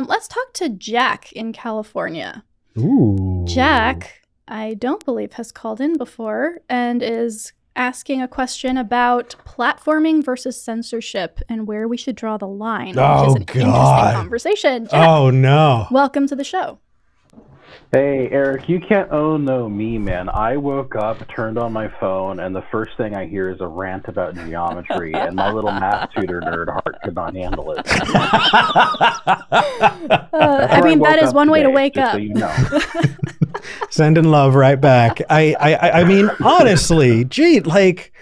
Let's talk to Jack in California. Ooh. Jack, I don't believe, has called in before and is asking a question about platforming versus censorship and where we should draw the line, which is an interesting conversation. Jack, oh, no. Welcome to the show. Hey, Eric, you can't know me, man. I woke up, turned on my phone, and the first thing I hear is a rant about geometry, and my little math tutor nerd heart could not handle it. I mean, that is one way to wake up. So you know. Sending love right back. I mean, honestly, gee, like,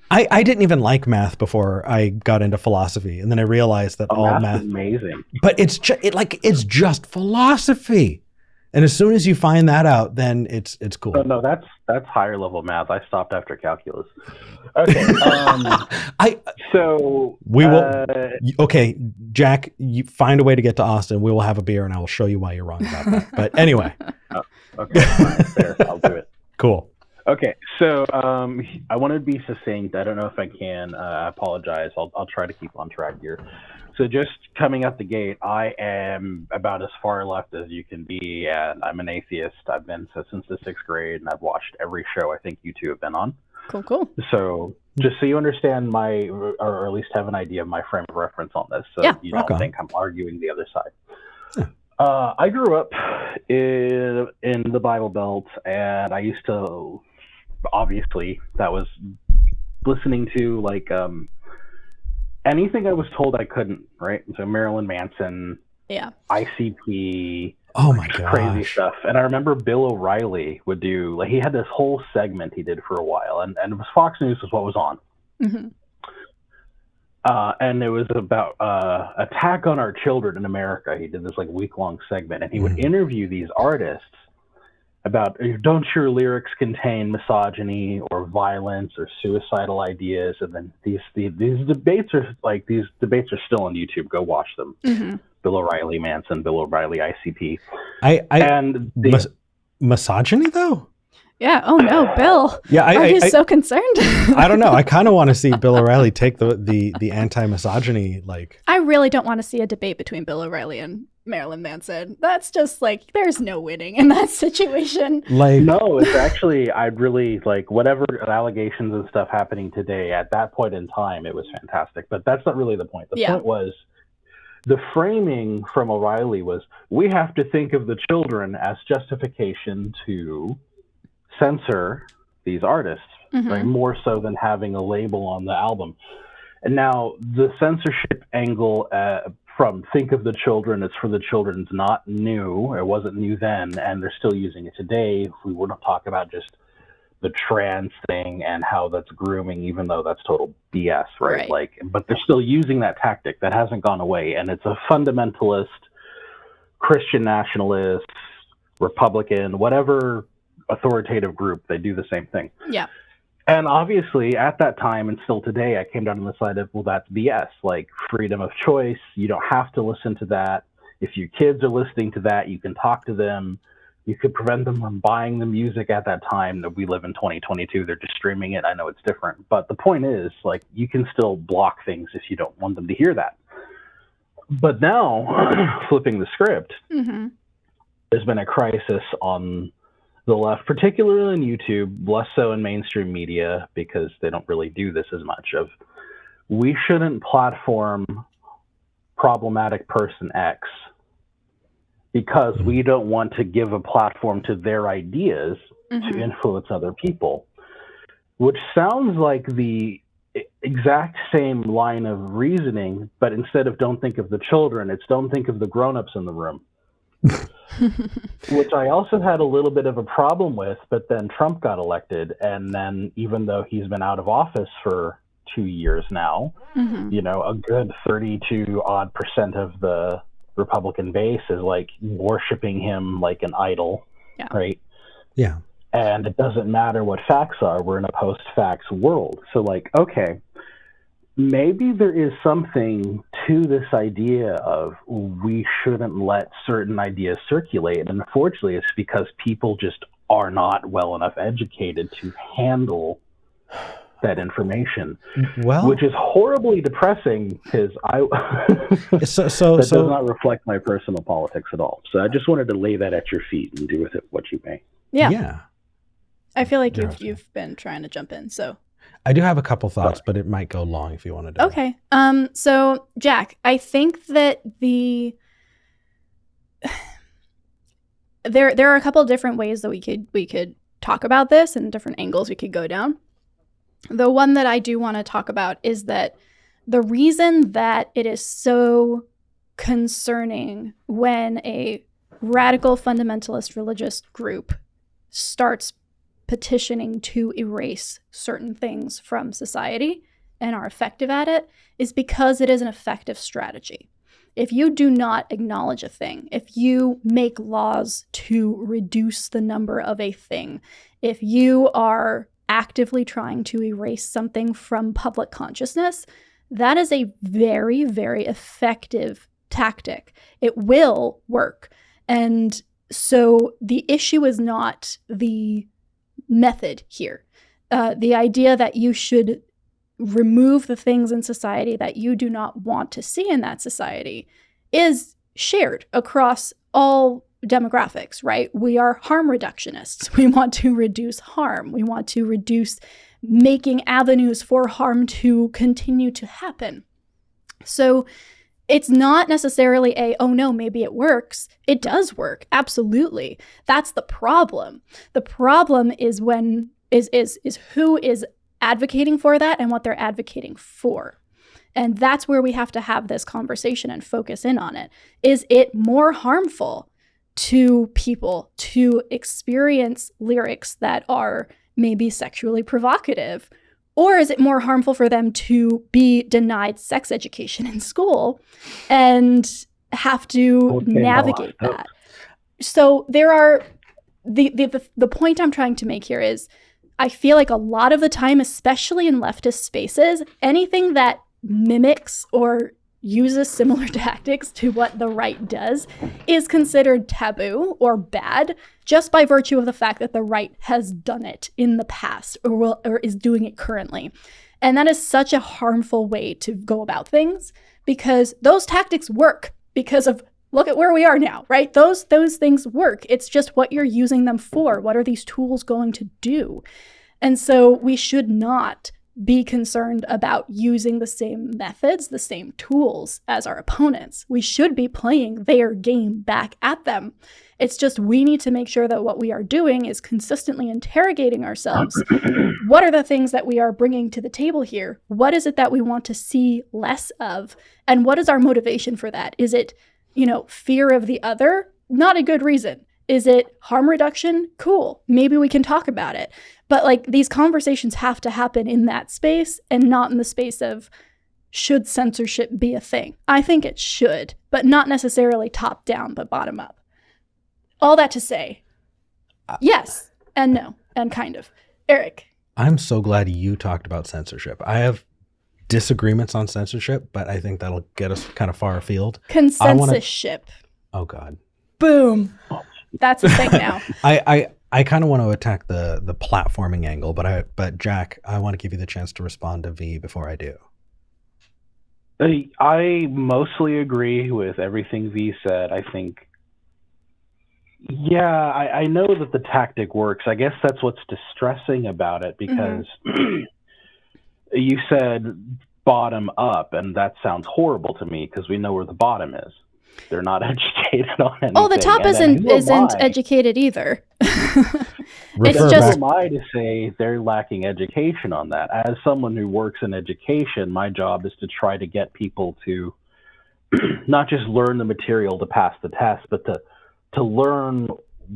I didn't even like math before I got into philosophy, and then I realized that all math is amazing. But it's just philosophy. And as soon as you find that out, then it's cool. Oh, no, that's higher level math. I stopped after calculus. Okay. We will. Okay, Jack, you find a way to get to Austin. We will have a beer, and I will show you why you're wrong about that. But anyway. Okay, fine, fair. I'll do it. Cool. Okay, so I want to be succinct. I don't know if I can. I apologize. I'll try to keep on track here. So just coming out the gate, I am about as far left as you can be, and I'm an atheist. I've been since the 6th grade, and I've watched every show I think you two have been on. Cool. So just so you understand or at least have an idea of my frame of reference on this, so you don't think I'm arguing the other side. Yeah. I grew up in the Bible Belt, and I used to, obviously, that was listening to like anything I was told I couldn't, right? So Marilyn Manson, ICP, oh my gosh, crazy stuff. And I remember Bill O'Reilly would do, like, he had this whole segment he did for a while, and it was Fox News was what was on. Mm-hmm. And it was about attack on our children in America. He did this like week-long segment, and he would interview these artists about, don't your lyrics contain misogyny or violence or suicidal ideas? And then these debates are still on YouTube. Go watch them. Mm-hmm. Bill O'Reilly Manson, Bill O'Reilly ICP. Misogyny though? Yeah. Oh no, Bill. Yeah. Are you so concerned? I don't know. I kind of want to see Bill O'Reilly take the anti-misogyny, like. I really don't want to see a debate between Bill O'Reilly and Marilyn Manson. That's just like, there's no winning in that situation. Like, no, it's actually, I'd really like whatever allegations and stuff happening today. At that point in time, it was fantastic. But that's not really the point. The point was, the framing from O'Reilly was, we have to think of the children as justification to censor these artists, right? More so than having a label on the album. And now the censorship angle from think of the children, it's for the children, is not new. It wasn't new then, and they're still using it today. If we were to talk about just the trans thing and how that's grooming, even though that's total BS, right? Like, but they're still using that tactic. That hasn't gone away, and it's a fundamentalist, Christian nationalist, Republican, whatever authoritative group, they do the same thing. Yeah. And obviously, at that time and still today, I came down on the side of, well, that's BS. Like, freedom of choice. You don't have to listen to that. If your kids are listening to that, you can talk to them. You could prevent them from buying the music at that time. That we live in 2022. They're just streaming it. I know it's different. But the point is, like, you can still block things if you don't want them to hear that. But now, flipping the script, there's been a crisis on the left, particularly on YouTube, less so in mainstream media because they don't really do this as much, of we shouldn't platform problematic person X because we don't want to give a platform to their ideas to influence other people, which sounds like the exact same line of reasoning, but instead of don't think of the children, it's don't think of the grown-ups in the room. Which I also had a little bit of a problem with, but then Trump got elected, and then even though he's been out of office for 2 years now, you know, a good 32% of the Republican base is like worshiping him like an idol, right? Yeah. And it doesn't matter what facts are. We're in a post-facts world. So like, okay, maybe there is something to this idea of we shouldn't let certain ideas circulate. And unfortunately, it's because people just are not well enough educated to handle that information. Well, which is horribly depressing because that does not reflect my personal politics at all. So I just wanted to lay that at your feet and do with it what you may. Yeah. I feel like you've been trying to jump in, so. I do have a couple thoughts, but it might go long if you want to do it. Okay. So Jack, I think that there are a couple of different ways that we could talk about this and different angles we could go down. The one that I do want to talk about is that the reason that it is so concerning when a radical fundamentalist religious group starts petitioning to erase certain things from society and are effective at it is because it is an effective strategy. If you do not acknowledge a thing, if you make laws to reduce the number of a thing, if you are actively trying to erase something from public consciousness, that is a very, very effective tactic. It will work. And so the issue is not the method here. The idea that you should remove the things in society that you do not want to see in that society is shared across all demographics, right? We are harm reductionists. We want to reduce harm. We want to reduce making avenues for harm to continue to happen. So it's not necessarily oh no, maybe it works. It does work. Absolutely. That's the problem. The problem is is who is advocating for that and what they're advocating for. And that's where we have to have this conversation and focus in on it. Is it more harmful to people to experience lyrics that are maybe sexually provocative? Or is it more harmful for them to be denied sex education in school and have to navigate that? So there are, the point I'm trying to make here is, I feel like a lot of the time, especially in leftist spaces, anything that mimics or uses similar tactics to what the right does is considered taboo or bad just by virtue of the fact that the right has done it in the past or is doing it currently. And that is such a harmful way to go about things because those tactics work because of, look at where we are now, right? Those things work. It's just what you're using them for. What are these tools going to do? And so we should not be concerned about using the same methods, the same tools as our opponents. We should be playing their game back at them. It's just we need to make sure that what we are doing is consistently interrogating ourselves. What are the things that we are bringing to the table here? What is it that we want to see less of? And what is our motivation for that? Is it, fear of the other? Not a good reason. Is it harm reduction? Cool. Maybe we can talk about it. But these conversations have to happen in that space and not in the space of should censorship be a thing? I think it should, but not necessarily top down, but bottom up. All that to say, yes and no, and kind of. Eric. I'm so glad you talked about censorship. I have disagreements on censorship, but I think that'll get us kind of far afield. Consensusship. Oh, God. Boom. That's a thing now. I kind of want to attack the platforming angle, but Jack, I want to give you the chance to respond to V before I do. I mostly agree with everything V said. I think, I know that the tactic works. I guess that's what's distressing about it because you said bottom up, and that sounds horrible to me because we know where the bottom is. They're not educated on anything. Oh, the top isn't educated either. It's just who am I to say they're lacking education on that? As someone who works in education, my job is to try to get people to not just learn the material to pass the test, but to learn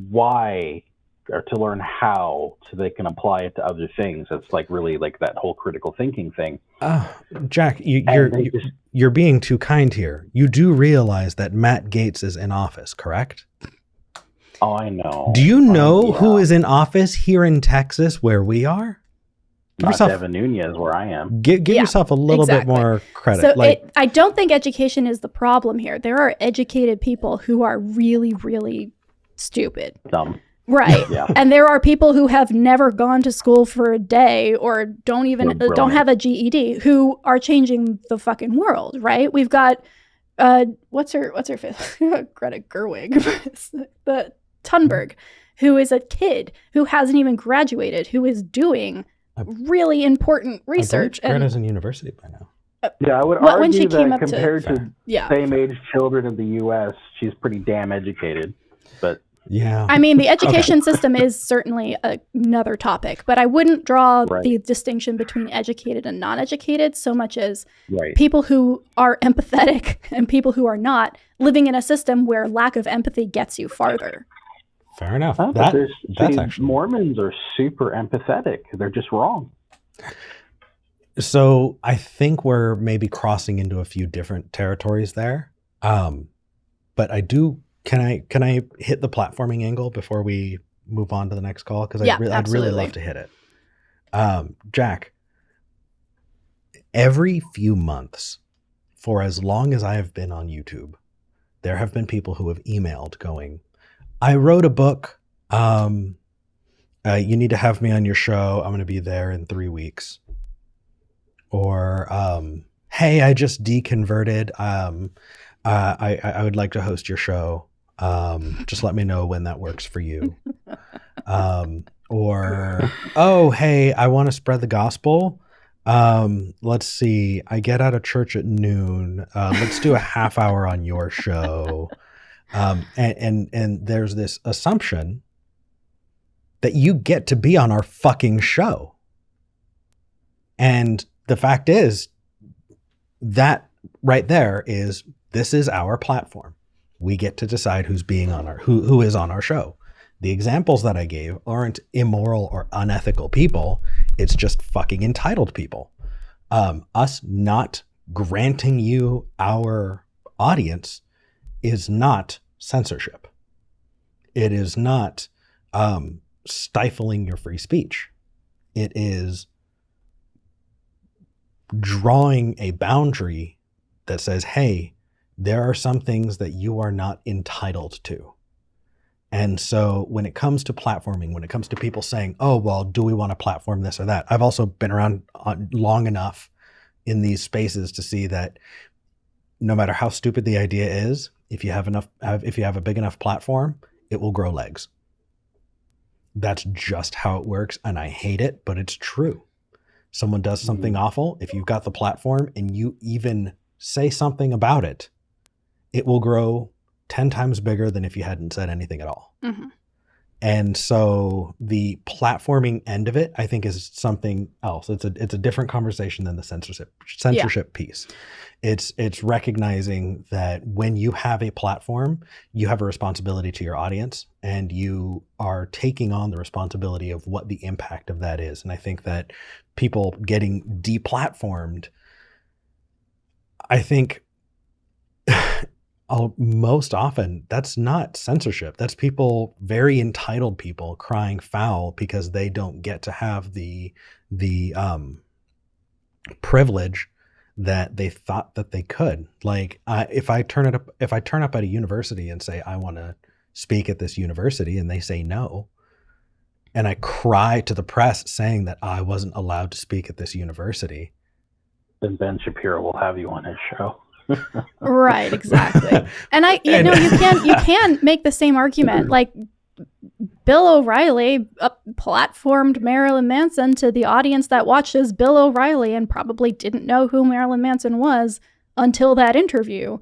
why or to learn how so they can apply it to other things. It's really that whole critical thinking thing. Jack, you're being too kind here. You do realize that Matt Gaetz is in office, correct? Oh, I know. Do you know who is in office here in Texas where we are? Not Devin Nunes where I am. Give yourself a little bit more credit. So I don't think education is the problem here. There are educated people who are really, really stupid. Dumb. Right. Yeah. And there are people who have never gone to school for a day or don't have a GED who are changing the fucking world, right? We've got what's her face? Greta Gerwig, the Thunberg, who is a kid who hasn't even graduated, who is doing really important research. Greta's in university by now. Yeah, I would when argue she came that up compared to same-age children in the U.S., she's pretty damn educated. But yeah, I mean, the education system is certainly another topic, but I wouldn't draw the distinction between educated and non-educated so much as people who are empathetic and people who are not, living in a system where lack of empathy gets you farther. Fair enough. That's actually, Mormons are super empathetic. They're just wrong. So I think we're maybe crossing into a few different territories there. But I do. Can I hit the platforming angle before we move on to the next call? Because I'd really love to hit it. Jack, every few months, for as long as I have been on YouTube, there have been people who have emailed going, I wrote a book. You need to have me on your show. I'm going to be there in 3 weeks. Or, hey, I just deconverted. I would like to host your show. Just let me know when that works for you. Or, oh, hey, I want to spread the gospel. Let's see. I get out of church at noon. Let's do a half hour on your show. And there's this assumption that you get to be on our fucking show. And the fact is that right there is, this is our platform. We get to decide who's being on who is on our show. The examples that I gave aren't immoral or unethical people. It's just fucking entitled people. Us not granting you our audience is not censorship. It is not stifling your free speech. It is drawing a boundary that says, hey, there are some things that you are not entitled to. And so when it comes to platforming, when it comes to people saying, oh, well, do we want to platform this or that? I've also been around long enough in these spaces to see that no matter how stupid the idea is, if you have a big enough platform, it will grow legs. That's just how it works. And I hate it, but it's true. Someone does something awful. If you've got the platform and you even say something about it, it will grow 10 times bigger than if you hadn't said anything at all. Mm-hmm. And so the platforming end of it, I think, is something else. It's a different conversation than the censorship piece. It's recognizing that when you have a platform, you have a responsibility to your audience, and you are taking on the responsibility of what the impact of that is. And I think that people getting deplatformed, I think most often that's not censorship. That's people, very entitled people, crying foul because they don't get to have the privilege that they thought that they could. Like, if I turn up at a university and say I want to speak at this university, and they say no, and I cry to the press saying that I wasn't allowed to speak at this university, then Ben Shapiro will have you on his show. Right, exactly. And you can make the same argument. Like, Bill O'Reilly platformed Marilyn Manson to the audience that watches Bill O'Reilly and probably didn't know who Marilyn Manson was until that interview.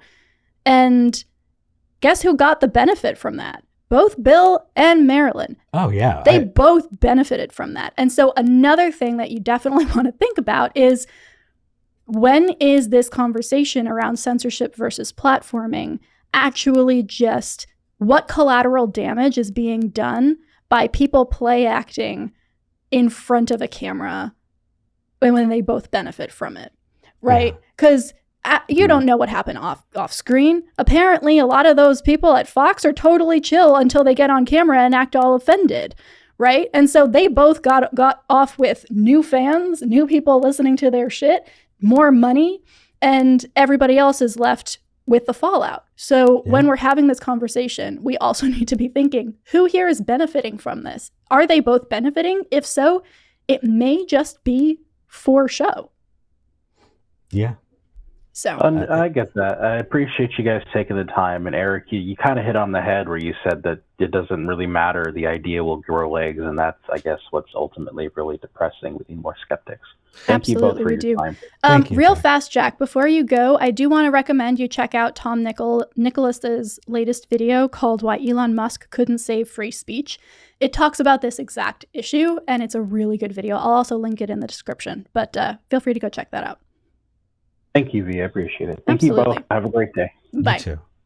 And guess who got the benefit from that? Both Bill and Marilyn. Oh, yeah. They both benefited from that. And so another thing that you definitely want to think about is, when is this conversation around censorship versus platforming actually just what collateral damage is being done by people play acting in front of a camera when they both benefit from it, right? Because you don't know what happened off screen. Apparently, a lot of those people at Fox are totally chill until they get on camera and act all offended, right? And so they both got off with new fans, new people listening to their shit, more money, and everybody else is left with the fallout. So when we're having this conversation, we also need to be thinking, who here is benefiting from this? Are they both benefiting? If so, it may just be for show. Yeah. So I get that. I appreciate you guys taking the time. And Eric, you kind of hit on the head where you said that it doesn't really matter. The idea will grow legs. And that's, I guess, what's ultimately really depressing. We need more skeptics. Thank you both for your time. Thank you, real Jack. fast, Jack, before you go, I do want to recommend you check out Tom Nicholas's latest video called Why Elon Musk Couldn't Save Free Speech. It talks about this exact issue, and it's a really good video. I'll also link it in the description, but feel free to go check that out. Thank you, V. I appreciate it. Thank Absolutely. you both. Have a great day. Bye. You too.